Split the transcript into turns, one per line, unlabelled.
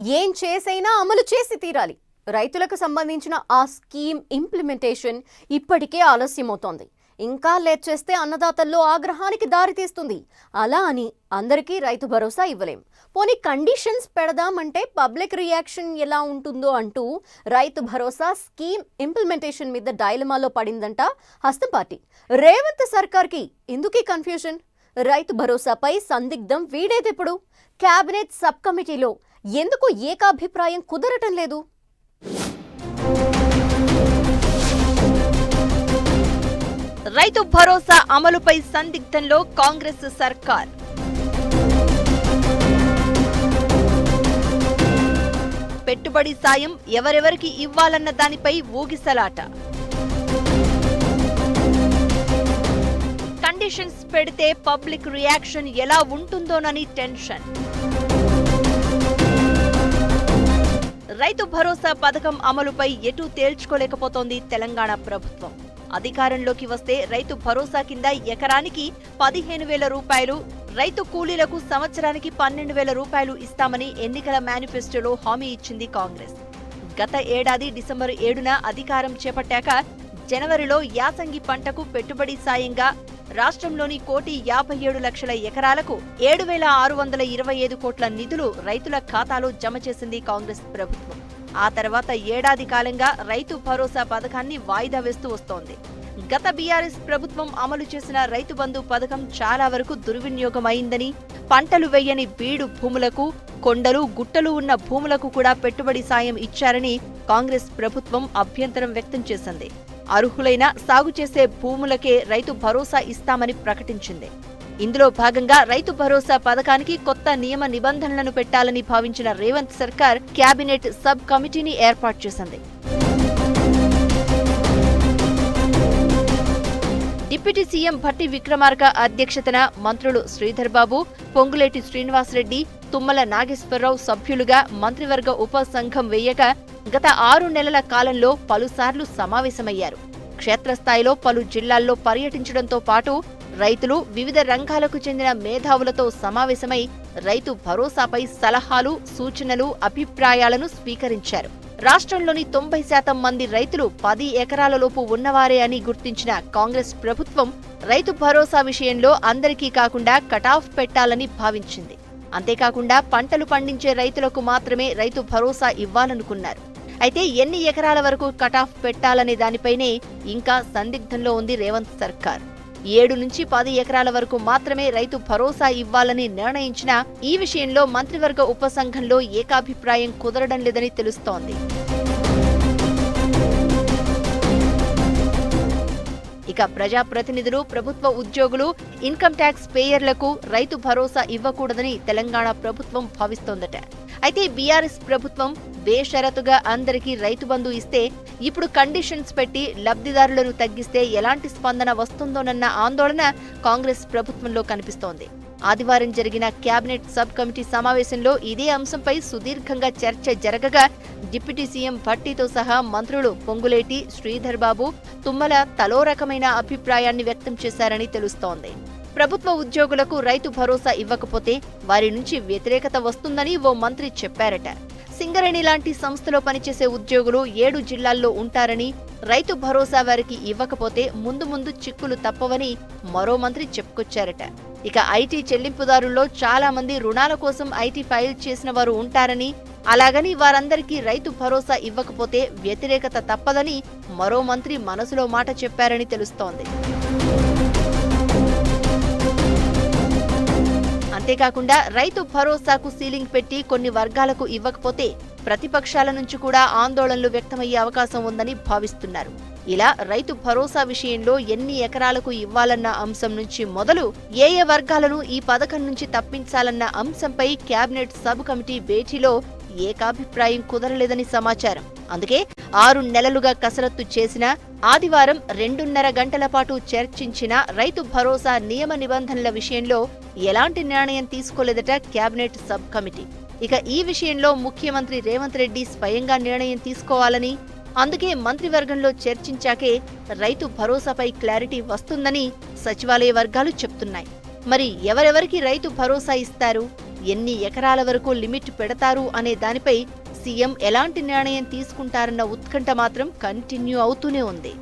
ఏం చేసైనా అమలు చేసి తీరాలి. రైతులకు సంబంధించిన ఆ స్కీమ్ ఇంప్లిమెంటేషన్ ఇప్పటికే ఆలస్యమవుతోంది. ఇంకా లేట్ చేస్తే అన్నదాతల్లో ఆగ్రహానికి దారితీస్తుంది. అలా అని అందరికీ రైతు భరోసా ఇవ్వలేం. పోనీ కండిషన్స్ పెడదామంటే పబ్లిక్ రియాక్షన్ ఎలా ఉంటుందో అంటూ రైతు భరోసా స్కీమ్ ఇంప్లిమెంటేషన్ మీద డైలమాలో పడిందంట హస్తం పార్టీ. రేవంత్ సర్కార్కి ఎందుకీ కన్ఫ్యూజన్? రైతు భరోసాపై సందిగ్ధం వీడేదెప్పుడు? కేబినెట్ సబ్ కమిటీలో ఎందుకు ఏకాభిప్రాయం కుదరటం లేదు?
రైతు భరోసా అమలుపై సందిగ్ధంలో కాంగ్రెస్ సర్కార్. పెట్టుబడి సాయం ఎవరెవరికి ఇవ్వాలన్న దానిపై ఊగిసలాట. కండిషన్స్ పెడితే పబ్లిక్ రియాక్షన్ ఎలా ఉంటుందోనని టెన్షన్. రైతు భరోసా పథకం అమలుపై ఎటూ తేల్చుకోలేకపోతోంది తెలంగాణ ప్రభుత్వం. అధికారంలోకి వస్తే రైతు భరోసా కింద ఎకరానికి 15,000 రూపాయలు, రైతు కూలీలకు సంవత్సరానికి 12,000 రూపాయలు ఇస్తామని ఎన్నికల మేనిఫెస్టోలో హామీ ఇచ్చింది కాంగ్రెస్. గత ఏడాది డిసెంబర్ 7న అధికారం చేపట్టాక జనవరిలో యాసంగి పంటకు పెట్టుబడి సాయంగా రాష్ట్రంలోని 1,57,00,000 ఎకరాలకు 7,625 కోట్ల నిధులు రైతుల ఖాతాలో జమ చేసింది కాంగ్రెస్ ప్రభుత్వం. ఆ తర్వాత ఏడాది కాలంగా రైతు భరోసా పథకాన్ని వాయిదా వేస్తూ వస్తోంది. గత బీఆర్ఎస్ ప్రభుత్వం అమలు చేసిన రైతు బంధు పథకం చాలా వరకు దుర్వినియోగమైందని, పంటలు వేయని బీడు భూములకు, కొండలు గుట్టలు ఉన్న భూములకు కూడా పెట్టుబడి సాయం ఇచ్చారని కాంగ్రెస్ ప్రభుత్వం అభ్యంతరం వ్యక్తం చేసింది. అర్హులైన సాగు చేసే భూములకే రైతు భరోసా ఇస్తామని ప్రకటించింది. ఇందులో భాగంగా రైతు భరోసా పథకానికి కొత్త నియమ నిబంధనలను పెట్టాలని భావించిన రేవంత్ సర్కార్ కేబినెట్ సబ్ కమిటీని ఏర్పాటు చేసింది. డిప్యూటీ సీఎం భట్టి విక్రమార్క అధ్యక్షతన మంత్రులు శ్రీధర్ బాబు, పొంగులేటి శ్రీనివాసరెడ్డి, తుమ్మల నాగేశ్వరరావు సభ్యులుగా మంత్రివర్గ ఉప సంఘం వేయక గత 6 నెలల కాలంలో పలుసార్లు సమావేశమయ్యారు. క్షేత్రస్థాయిలో పలు జిల్లాల్లో పర్యటించడంతో పాటు రైతులు, వివిధ రంగాలకు చెందిన మేధావులతో సమావేశమై రైతు భరోసాపై సలహాలు, సూచనలు, అభిప్రాయాలను స్వీకరించారు. రాష్ట్రంలోని 90% మంది రైతులు 10 ఎకరాలలోపు ఉన్నవారే అని గుర్తించిన కాంగ్రెస్ ప్రభుత్వం రైతు భరోసా విషయంలో అందరికీ కాకుండా కటాఫ్ పెట్టాలని భావించింది. అంతేకాకుండా పంటలు పండించే రైతులకు మాత్రమే రైతు భరోసా ఇవ్వాలనుకున్నారు. అయితే ఎన్ని ఎకరాల వరకు కటాఫ్ పెట్టాలనే దానిపైనే ఇంకా సందిగ్ధంలో ఉంది రేవంత్ సర్కార్. 7 నుంచి 10 ఎకరాల వరకు మాత్రమే రైతు భరోసా ఇవ్వాలని నిర్ణయించినా ఈ విషయంలో మంత్రివర్గ ఉపసంఘంలో ఏకాభిప్రాయం కుదరడం లేదని తెలుస్తోంది. ఇక ప్రజాప్రతినిధులు, ప్రభుత్వ ఉద్యోగులు, ఇన్కమ్ ట్యాక్స్ పేయర్లకు రైతు భరోసా ఇవ్వకూడదని తెలంగాణ ప్రభుత్వం భావిస్తోందట. అయితే బీఆర్ఎస్ ప్రభుత్వం బేషరతుగా అందరికీ రైతు బంధు ఇస్తే ఇప్పుడు కండిషన్స్ పెట్టి లబ్ధిదారులను తగ్గిస్తే ఎలాంటి స్పందన వస్తుందోనన్న ఆందోళన కాంగ్రెస్ ప్రభుత్వంలో కనిపిస్తోంది. ఆదివారం జరిగిన కేబినెట్ సబ్ కమిటీ సమావేశంలో ఇదే అంశంపై సుదీర్ఘంగా చర్చ జరగగా డిప్యూటీ సీఎం భట్టితో సహా మంత్రులు పొంగులేటి, శ్రీధర్ బాబు, తుమ్మల తలో రకమైన అభిప్రాయాన్ని వ్యక్తం చేశారని తెలుస్తోంది. ప్రభుత్వ ఉద్యోగులకు రైతు భరోసా ఇవ్వకపోతే వారి నుంచి వ్యతిరేకత వస్తుందని ఓ మంత్రి చెప్పారట. సింగరేణి లాంటి సంస్థలో పనిచేసే ఉద్యోగులు 7 జిల్లాల్లో ఉంటారని, రైతు భరోసా వారికి ఇవ్వకపోతే ముందు ముందు చిక్కులు తప్పవని మరో మంత్రి చెప్పుకొచ్చారట. ఇక ఐటీ చెల్లింపుదారుల్లో చాలా మంది రుణాల కోసం ఐటీ ఫైల్ చేసిన వారు ఉంటారని, అలాగని వారందరికీ రైతు భరోసా ఇవ్వకపోతే వ్యతిరేకత తప్పదని మరో మంత్రి మనసులో మాట చెప్పారని తెలుస్తోంది. అంతేకాకుండా రైతు భరోసాకు సీలింగ్ పెట్టి కొన్ని వర్గాలకు ఇవ్వకపోతే ప్రతిపక్షాల నుంచి కూడా ఆందోళనలు వ్యక్తమయ్యే అవకాశం ఉందని భావిస్తున్నారు. ఇలా రైతు భరోసా విషయంలో ఎన్ని ఎకరాలకు ఇవ్వాలన్న అంశం నుంచి మొదలు ఏ వర్గాలను ఈ పథకం నుంచి తప్పించాలన్న అంశంపై కేబినెట్ సబ్ కమిటీ భేటీలో ఏకాభిప్రాయం కుదరలేదని సమాచారం. అందుకే 6 నెలలుగా కసరత్తు చేసిన ఆదివారం 2.5 గంటల పాటు చర్చించిన రైతు భరోసా నియమ నిబంధనల విషయంలో ఎలాంటి నిర్ణయం తీసుకోలేదట కేబినెట్ సబ్ కమిటీ. ఇక ఈ విషయంలో ముఖ్యమంత్రి రేవంత్ రెడ్డి స్వయంగా నిర్ణయం తీసుకోవాలని, అందుకే మంత్రివర్గంలో చర్చించాకే రైతు భరోసాపై క్లారిటీ వస్తుందని సచివాలయ వర్గాలు చెప్తున్నాయి. మరి ఎవరెవరికి రైతు భరోసా ఇస్తారు? ఎన్ని ఎకరాల వరకు లిమిట్ పెడతారు అనే దానిపై సీఎం ఎలాంటి నిర్ణయం తీసుకుంటారన్న ఉత్కంఠ మాత్రం కంటిన్యూ అవుతూనే ఉంది.